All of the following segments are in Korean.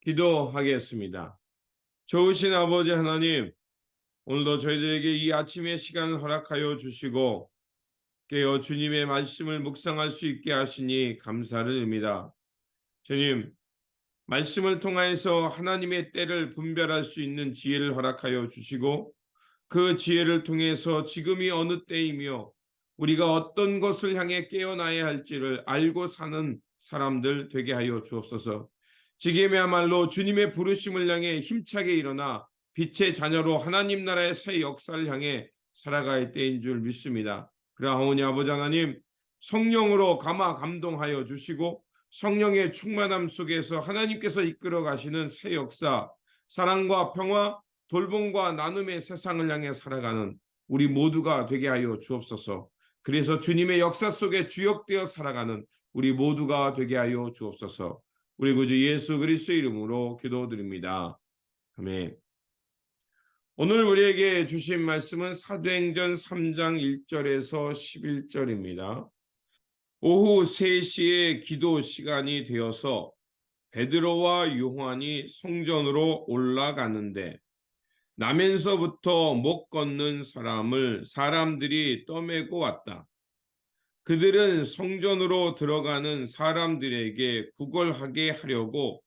기도하겠습니다. 좋으신 아버지 하나님, 오늘도 저희들에게 이 아침의 시간을 허락하여 주시고 깨어 주님의 말씀을 묵상할 수 있게 하시니 감사를 드립니다. 주님, 말씀을 통하여서 하나님의 때를 분별할 수 있는 지혜를 허락하여 주시고 그 지혜를 통해서 지금이 어느 때이며 우리가 어떤 것을 향해 깨어나야 할지를 알고 사는 사람들 되게 하여 주옵소서. 지금이야말로 주님의 부르심을 향해 힘차게 일어나 빛의 자녀로 하나님 나라의 새 역사를 향해 살아갈 때인 줄 믿습니다. 그러하오니 아버지 하나님, 성령으로 감화 감동하여 주시고 성령의 충만함 속에서 하나님께서 이끌어 가시는 새 역사, 사랑과 평화, 돌봄과 나눔의 세상을 향해 살아가는 우리 모두가 되게 하여 주옵소서. 그래서 주님의 역사 속에 주역되어 살아가는 우리 모두가 되게 하여 주옵소서. 우리 구주 예수 그리스도의 이름으로 기도드립니다. 아멘. 오늘 우리에게 주신 말씀은 사도행전 3장 1절에서 11절입니다. 오후 3시에 기도 시간이 되어서 베드로와 요한이 성전으로 올라가는데 나면서부터 못 걷는 사람을 사람들이 떠매고 왔다. 그들은 성전으로 들어가는 사람들에게 구걸하게 하려고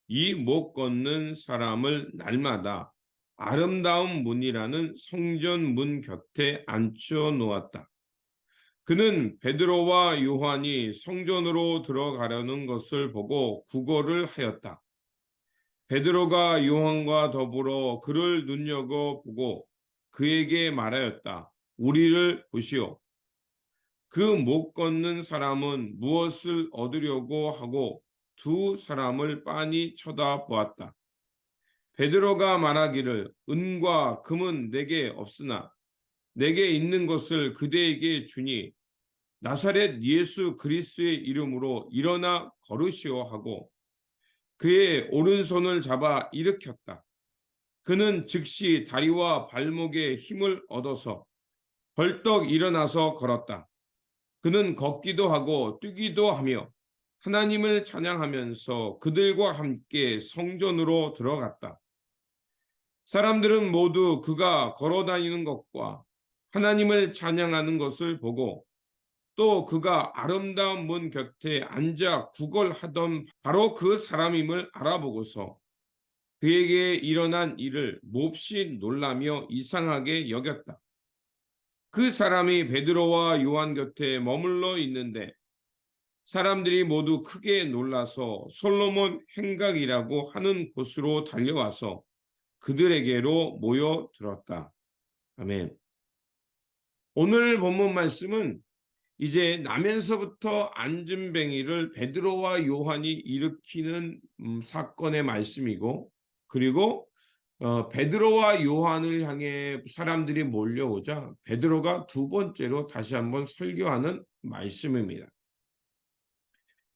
이 못 걷는 사람을 날마다 아름다운 문이라는 성전 문 곁에 앉혀 놓았다. 그는 베드로와 요한이 성전으로 들어가려는 것을 보고 구걸을 하였다. 베드로가 요한과 더불어 그를 눈여겨보고 그에게 말하였다. 우리를 보시오. 그 못 걷는 사람은 무엇을 얻으려고 하고 두 사람을 빤히 쳐다보았다. 베드로가 말하기를 은과 금은 내게 없으나 내게 있는 것을 그대에게 주니 나사렛 예수 그리스도의 이름으로 일어나 걸으시오 하고 그의 오른손을 잡아 일으켰다. 그는 즉시 다리와 발목에 힘을 얻어서 벌떡 일어나서 걸었다. 그는 걷기도 하고 뛰기도 하며 하나님을 찬양하면서 그들과 함께 성전으로 들어갔다. 사람들은 모두 그가 걸어다니는 것과 하나님을 찬양하는 것을 보고 또 그가 아름다운 문 곁에 앉아 구걸하던 바로 그 사람임을 알아보고서 그에게 일어난 일을 몹시 놀라며 이상하게 여겼다. 그 사람이 베드로와 요한 곁에 머물러 있는데 사람들이 모두 크게 놀라서 솔로몬 행각이라고 하는 곳으로 달려와서 그들에게로 모여들었다. 아멘. 오늘 본문 말씀은 이제 나면서부터 안진뱅이를 베드로와 요한이 일으키는 사건의 말씀이고 그리고 베드로와 요한을 향해 사람들이 몰려오자 베드로가 두 번째로 다시 한번 설교하는 말씀입니다.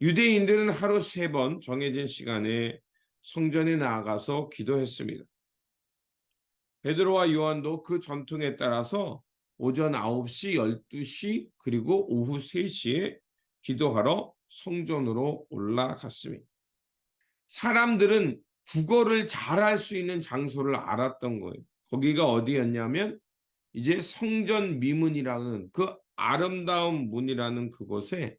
유대인들은 하루 3번 정해진 시간에 성전에 나아가서 기도했습니다. 베드로와 요한도 그 전통에 따라서 오전 9시, 12시 그리고 오후 3시에 기도하러 성전으로 올라갔습니다. 사람들은 국어를 잘할 수 있는 장소를 알았던 거예요. 거기가 어디였냐면 이제 성전 미문이라는 그 아름다운 문이라는 그곳에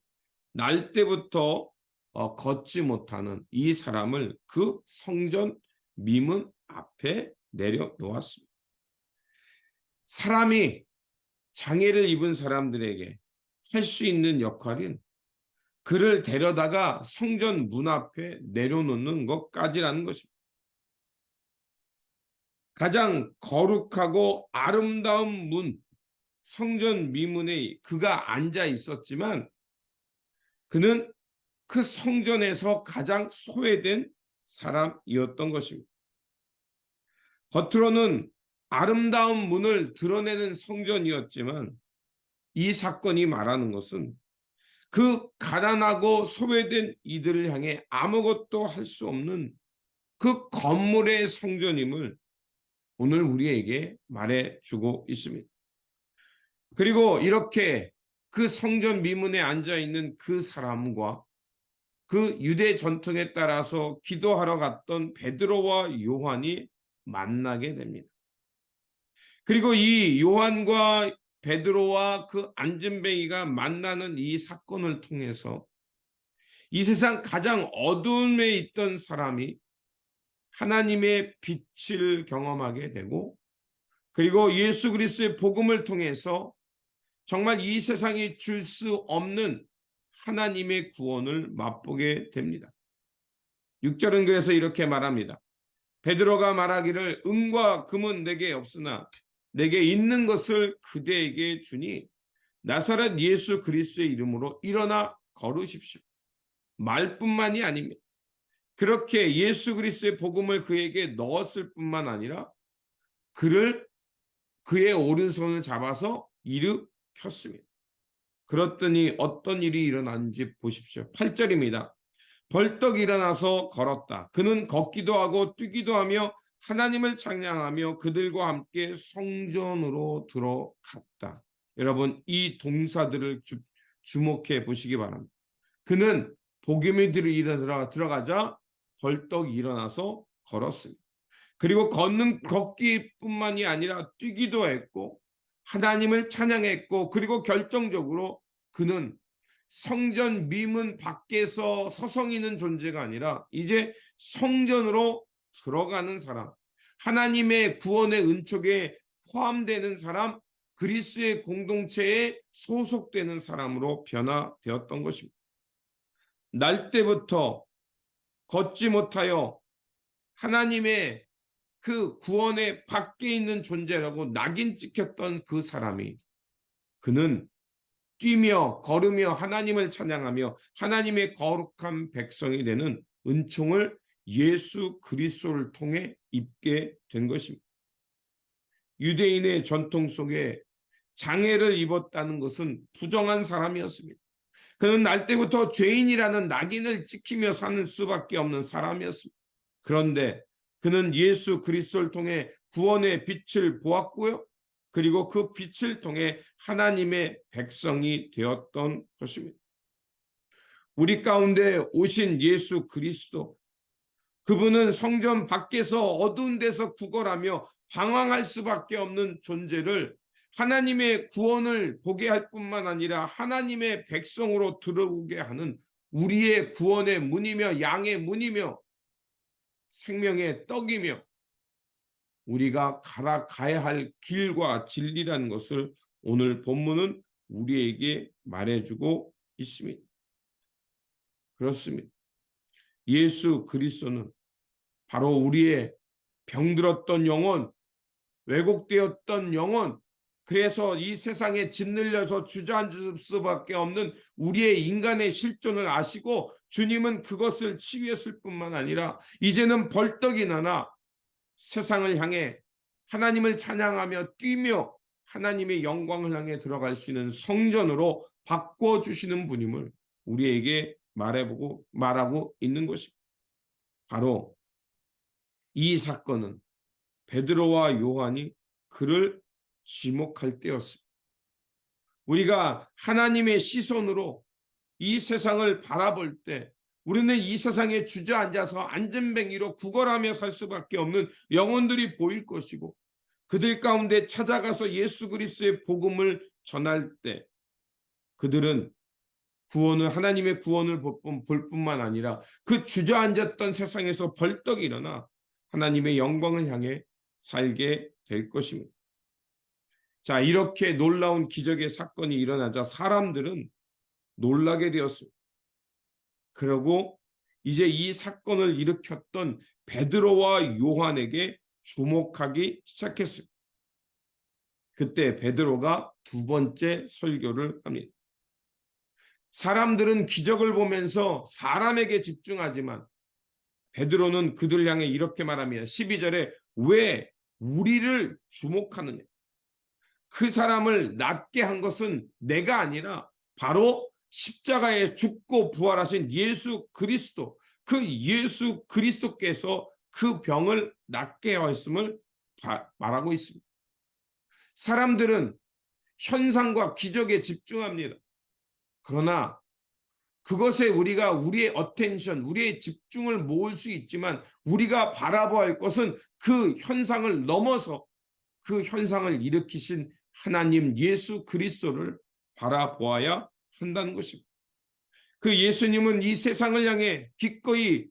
날 때부터 걷지 못하는 이 사람을 그 성전 미문 앞에 내려놓았습니다. 사람이 장애를 입은 사람들에게 할 수 있는 역할은 그를 데려다가 성전 문 앞에 내려놓는 것까지라는 것입니다. 가장 거룩하고 아름다운 문, 성전 미문에 그가 앉아 있었지만 그는 그 성전에서 가장 소외된 사람이었던 것입니다. 겉으로는 아름다운 문을 드러내는 성전이었지만 이 사건이 말하는 것은 그 가난하고 소외된 이들을 향해 아무것도 할 수 없는 그 건물의 성전임을 오늘 우리에게 말해주고 있습니다. 그리고 이렇게 그 성전 미문에 앉아있는 그 사람과 그 유대 전통에 따라서 기도하러 갔던 베드로와 요한이 만나게 됩니다. 그리고 이 요한과 베드로와 그 안진뱅이가 만나는 이 사건을 통해서 이 세상 가장 어두움에 있던 사람이 하나님의 빛을 경험하게 되고, 그리고 예수 그리스도의 복음을 통해서 정말 이 세상이 줄 수 없는 하나님의 구원을 맛보게 됩니다. 6절은 그래서 이렇게 말합니다. 베드로가 말하기를 은과 금은 내게 없으나 내게 있는 것을 그대에게 주니 나사렛 예수 그리스도의 이름으로 일어나 걸으십시오. 말뿐만이 아닙니다. 그렇게 예수 그리스도의 복음을 그에게 넣었을 뿐만 아니라 그의 오른손을 잡아서 일으켰습니다. 그랬더니 어떤 일이 일어났는지 보십시오. 8절입니다. 벌떡 일어나서 걸었다. 그는 걷기도 하고 뛰기도 하며 하나님을 찬양하며 그들과 함께 성전으로 들어갔다. 여러분, 이 동사들을 주목해 보시기 바랍니다. 그는 복음이 들어가자 벌떡 일어나서 걸었습니다. 그리고 걷기뿐만이 아니라 뛰기도 했고 하나님을 찬양했고, 그리고 결정적으로 그는 성전 미문 밖에서 서성이는 존재가 아니라 이제 성전으로 들어가는 사람, 하나님의 구원의 은총에 포함되는 사람, 그리스도의 공동체에 소속되는 사람으로 변화되었던 것입니다. 날 때부터 걷지 못하여 하나님의 그 구원의 밖에 있는 존재라고 낙인 찍혔던 그 사람이, 그는 뛰며 걸으며 하나님을 찬양하며 하나님의 거룩한 백성이 되는 은총을 예수 그리스도를 통해 입게 된 것입니다. 유대인의 전통 속에 장애를 입었다는 것은 부정한 사람이었습니다. 그는 날 때부터 죄인이라는 낙인을 찍히며 사는 수밖에 없는 사람이었습니다. 그런데 그는 예수 그리스도를 통해 구원의 빛을 보았고요. 그리고 그 빛을 통해 하나님의 백성이 되었던 것입니다. 우리 가운데 오신 예수 그리스도, 그분은 성전 밖에서 어두운 데서 구걸하며 방황할 수밖에 없는 존재를 하나님의 구원을 보게 할 뿐만 아니라 하나님의 백성으로 들어오게 하는 우리의 구원의 문이며 양의 문이며 생명의 떡이며 우리가 가야 할 길과 진리라는 것을 오늘 본문은 우리에게 말해주고 있습니다. 그렇습니다. 예수 그리스도는 바로 우리의 병들었던 영혼, 왜곡되었던 영혼, 그래서 이 세상에 짓눌려서 주저앉을 수밖에 없는 우리의 인간의 실존을 아시고 주님은 그것을 치유했을 뿐만 아니라 이제는 벌떡 일어나 세상을 향해 하나님을 찬양하며 뛰며 하나님의 영광을 향해 들어갈 수 있는 성전으로 바꿔주시는 분임을 우리에게 말하고 있는 것입니다. 바로 이 사건은 베드로와 요한이 그를 지목할 때였습니다. 우리가 하나님의 시선으로 이 세상을 바라볼 때 우리는 이 세상에 주저앉아서 안전뱅이로 구걸하며 살 수밖에 없는 영혼들이 보일 것이고, 그들 가운데 찾아가서 예수 그리스도의 복음을 전할 때 그들은 하나님의 구원을 볼 뿐만 아니라 그 주저앉았던 세상에서 벌떡 일어나 하나님의 영광을 향해 살게 될 것입니다. 자, 이렇게 놀라운 기적의 사건이 일어나자 사람들은 놀라게 되었습니다. 그리고 이제 이 사건을 일으켰던 베드로와 요한에게 주목하기 시작했습니다. 그때 베드로가 두 번째 설교를 합니다. 사람들은 기적을 보면서 사람에게 집중하지만 베드로는 그들 향해 이렇게 말합니다. 12절에 왜 우리를 주목하느냐? 그 사람을 낫게 한 것은 내가 아니라 바로 십자가에 죽고 부활하신 예수 그리스도, 그 예수 그리스도께서 그 병을 낫게 하였음을 말하고 있습니다. 사람들은 현상과 기적에 집중합니다. 그러나 그것에 우리가 우리의 어텐션, 우리의 집중을 모을 수 있지만 우리가 바라봐야 할 것은 그 현상을 넘어서 그 현상을 일으키신 하나님 예수 그리스도를 바라보아야 한다는 것입니다. 그 예수님은 이 세상을 향해 기꺼이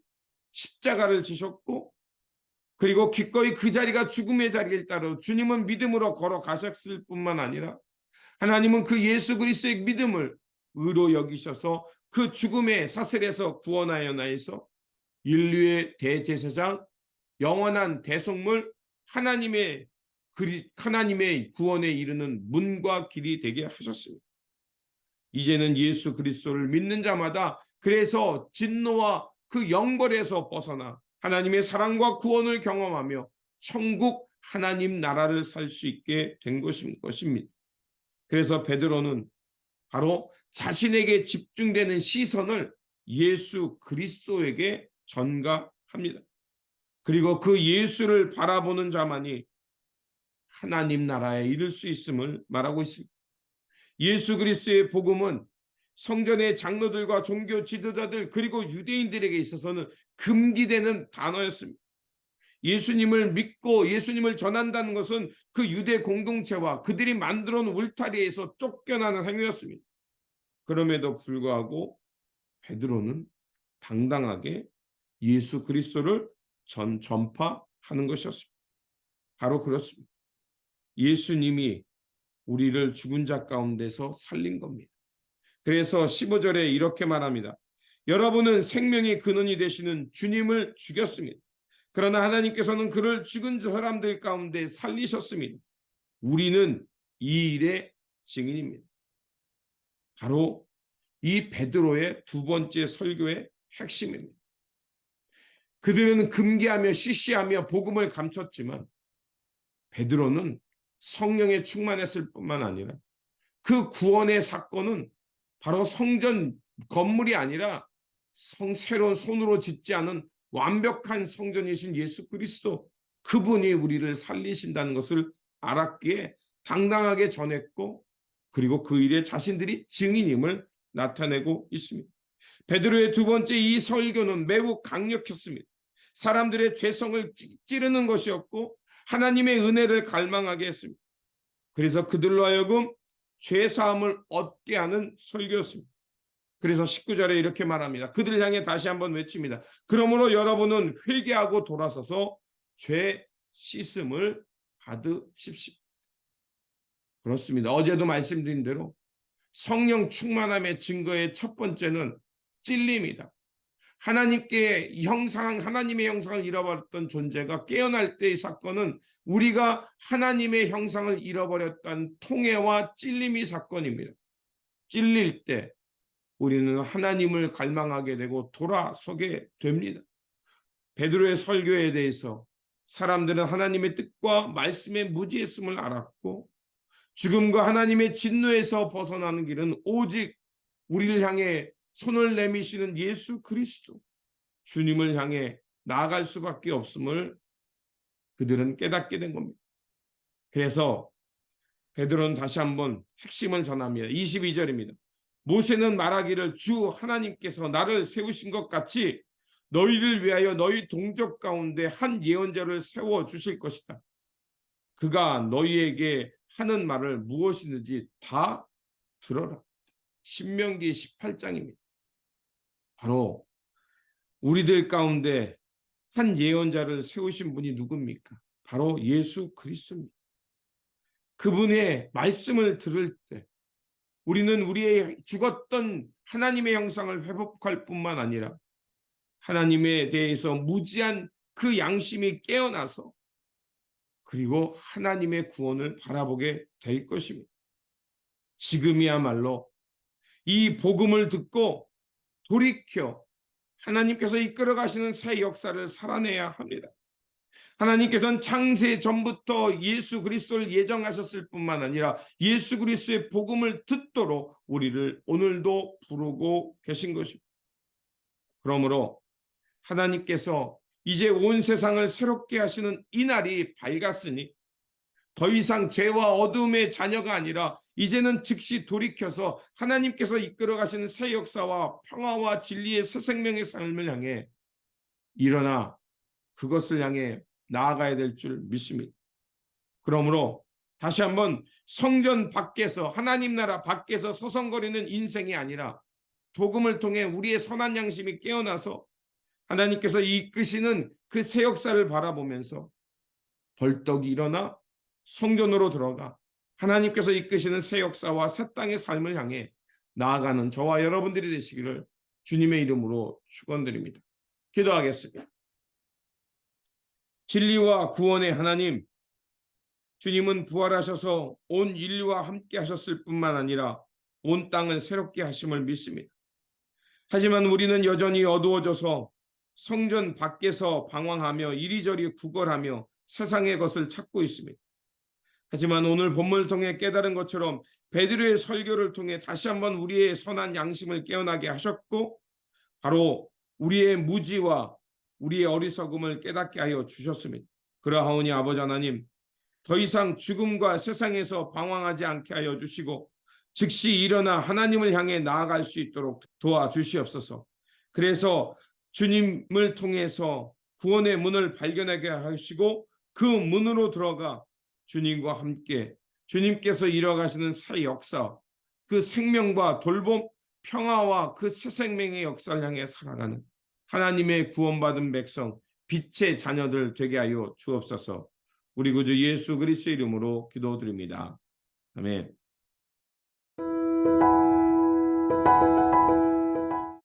십자가를 지셨고, 그리고 기꺼이 그 자리가 죽음의 자리일 따라 주님은 믿음으로 걸어가셨을 뿐만 아니라 하나님은 그 예수 그리스도의 믿음을 의로 여기셔서 그 죽음의 사슬에서 구원하여 나에서 인류의 대제사장, 영원한 대속물, 하나님의 구원에 이르는 문과 길이 되게 하셨습니다. 이제는 예수 그리스도를 믿는 자마다 그래서 진노와 그 영벌에서 벗어나 하나님의 사랑과 구원을 경험하며 천국 하나님 나라를 살 수 있게 된 것입니다. 그래서 베드로는 바로 자신에게 집중되는 시선을 예수 그리스도에게 전가합니다. 그리고 그 예수를 바라보는 자만이 하나님 나라에 이를 수 있음을 말하고 있습니다. 예수 그리스도의 복음은 성전의 장로들과 종교 지도자들 그리고 유대인들에게 있어서는 금기되는 단어였습니다. 예수님을 믿고 예수님을 전한다는 것은 그 유대 공동체와 그들이 만들어 놓은 울타리에서 쫓겨나는 행위였습니다. 그럼에도 불구하고 베드로는 당당하게 예수 그리스도를 전파하는 것이었습니다. 바로 그렇습니다. 예수님이 우리를 죽은 자 가운데서 살린 겁니다. 그래서 15절에 이렇게 말합니다. 여러분은 생명의 근원이 되시는 주님을 죽였습니다. 그러나 하나님께서는 그를 죽은 사람들 가운데 살리셨습니다. 우리는 이 일의 증인입니다. 바로 이 베드로의 두 번째 설교의 핵심입니다. 그들은 금기하며 시시하며 복음을 감췄지만 베드로는 성령에 충만했을 뿐만 아니라 그 구원의 사건은 바로 성전 건물이 아니라 새로운 손으로 짓지 않은 완벽한 성전이신 예수 그리스도, 그분이 우리를 살리신다는 것을 알았기에 당당하게 전했고, 그리고 그 일에 자신들이 증인임을 나타내고 있습니다. 베드로의 두 번째 이 설교는 매우 강력했습니다. 사람들의 죄성을 찌르는 것이었고 하나님의 은혜를 갈망하게 했습니다. 그래서 그들로 하여금 죄사함을 얻게 하는 설교였습니다. 그래서 19절에 이렇게 말합니다. 그들을 향해 다시 한번 외칩니다. 그러므로 여러분은 회개하고 돌아서서 죄 씻음을 받으십시오. 그렇습니다. 어제도 말씀드린 대로 성령 충만함의 증거의 첫 번째는 찔림이다. 하나님의 형상을 잃어버렸던 존재가 깨어날 때의 사건은 우리가 하나님의 형상을 잃어버렸다는 통해와 찔림이 사건입니다. 찔릴 때 우리는 하나님을 갈망하게 되고 돌아서게 됩니다. 베드로의 설교에 대해서 사람들은 하나님의 뜻과 말씀의 무지했음을 알았고, 죽음과 하나님의 진노에서 벗어나는 길은 오직 우리를 향해 손을 내미시는 예수 그리스도, 주님을 향해 나아갈 수밖에 없음을 그들은 깨닫게 된 겁니다. 그래서 베드로는 다시 한번 핵심을 전합니다. 22절입니다. 모세는 말하기를 주 하나님께서 나를 세우신 것 같이 너희를 위하여 너희 동족 가운데 한 예언자를 세워주실 것이다. 그가 너희에게 하는 말을 무엇이든지 다 들어라. 신명기 18장입니다. 바로 우리들 가운데 한 예언자를 세우신 분이 누굽니까? 바로 예수 그리스도입니다. 그분의 말씀을 들을 때 우리는 우리의 죽었던 하나님의 형상을 회복할 뿐만 아니라 하나님에 대해서 무지한 그 양심이 깨어나서 그리고 하나님의 구원을 바라보게 될 것입니다. 지금이야말로 이 복음을 듣고 돌이켜 하나님께서 이끌어 가시는 새 역사를 살아내야 합니다. 하나님께서는 창세 전부터 예수 그리스도를 예정하셨을 뿐만 아니라 예수 그리스도의 복음을 듣도록 우리를 오늘도 부르고 계신 것입니다. 그러므로 하나님께서 이제 온 세상을 새롭게 하시는 이 날이 밝았으니 더 이상 죄와 어둠의 자녀가 아니라 이제는 즉시 돌이켜서 하나님께서 이끌어 가시는 새 역사와 평화와 진리의 새 생명의 삶을 향해 일어나 그것을 향해 나아가야 될 줄 믿습니다. 그러므로 다시 한번 성전 밖에서, 하나님 나라 밖에서 서성거리는 인생이 아니라 복음을 통해 우리의 선한 양심이 깨어나서 하나님께서 이끄시는 그 새 역사를 바라보면서 벌떡 일어나 성전으로 들어가 하나님께서 이끄시는 새 역사와 새 땅의 삶을 향해 나아가는 저와 여러분들이 되시기를 주님의 이름으로 축원드립니다. 기도하겠습니다. 진리와 구원의 하나님, 주님은 부활하셔서 온 인류와 함께 하셨을 뿐만 아니라 온 땅을 새롭게 하심을 믿습니다. 하지만 우리는 여전히 어두워져서 성전 밖에서 방황하며 이리저리 구걸하며 세상의 것을 찾고 있습니다. 하지만 오늘 본문을 통해 깨달은 것처럼 베드로의 설교를 통해 다시 한번 우리의 선한 양심을 깨어나게 하셨고 바로 우리의 무지와 우리의 어리석음을 깨닫게 하여 주셨습니다. 그러하오니 아버지 하나님, 더 이상 죽음과 세상에서 방황하지 않게 하여 주시고 즉시 일어나 하나님을 향해 나아갈 수 있도록 도와주시옵소서. 그래서 주님을 통해서 구원의 문을 발견하게 하시고 그 문으로 들어가 주님과 함께 주님께서 이뤄가시는 새 역사, 그 생명과 돌봄, 평화와 그 새 생명의 역사를 향해 살아가는 하나님의 구원받은 백성, 빛의 자녀들 되게 하여 주옵소서. 우리 구주 예수 그리스도의 이름으로 기도드립니다. 아멘.